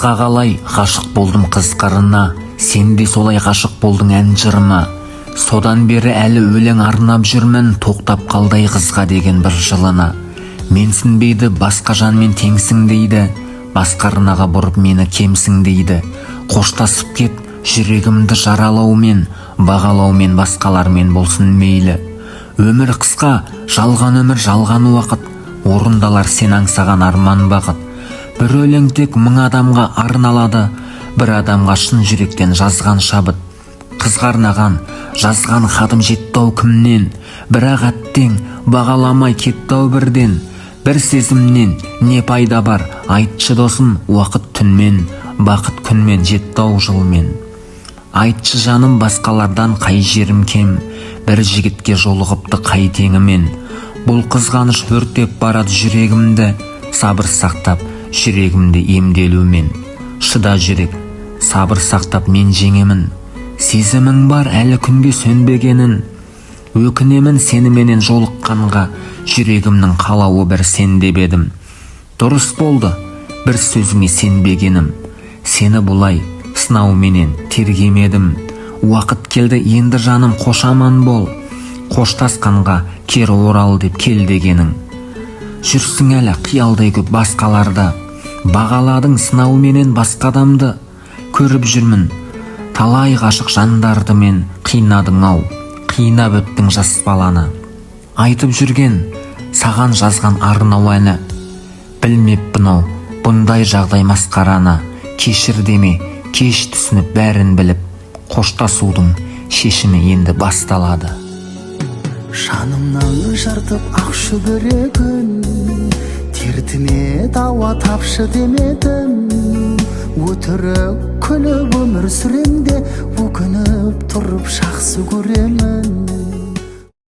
Қызға қалай ғашық болдым қыз қырына, сен де солай ғашық болдың ән жырыма. Содан бері әлі өлең арнап жүрмін, тоқтап қалдай қызға деген бір жылына. Менсінбейді басқа жанмен теңсің дейді, басқа арнаға бұрып мені кемсің дейді. Қоштасып кет жүрегімді жаралаумен, бағалаумен басқалармен болсын мейлі. Өмір қысқа, жалған өмір, жалған уақыт, орындалар сен аңсаған арман бақыт. Бір өлең тек мың адамға арналады, бір адамға шын жүректен жазған шабыт. Қызға арнаған жазған хатым жетті-ау кімнен, бірақ әттең бағаламай кетті-ау бірден. Бір сезімнен не пайда бар, айтшы досым, уақыт түнмен, бақыт күнмен жетті-ау жылмен. Айтшы жаным, басқалардан қай жерім кем, бір жігітке жолығыпты қай теңімен. Бұл қызғаныш өртеп барады жүрегімді, сабыр сақтап жүрегімді емделумен. Шыда жүрек, сабыр сақтап мен жеңемін, сезімің бар әлі күнге сөнбегенін. Өкінемін сеніменен жолыққанға, жүрегімнің қалауы бір сен деп едім. Дұрыс болды бір сөзіңе сенбегенім, сені бұлай сынауменен тергемедім. Уақыт келді енді жаным, қошаман бол, қоштасқанға кері орал деп кел дегенің. Жүрсің әлі қиялдай көп басқаларды, бағаладың сынауменен басқа адамды. Көріп жүрмін талай ғашық жандарды мен, қинадың-ау, қинап өттің жас баланы. Айтып жүрген саған жазған арнау әні, білмеппін-ау бұндай жағдай масқараны. Кешір деме, кеш түсініп бәрін біліп, қоштасудың шешімі енді басталады. Жанымнан жыртып ақшы жүрегін, дертіме дауа тапшы демедім. Өтірік күліп өмір сүремде, өкініп тұрып жақсы көремін.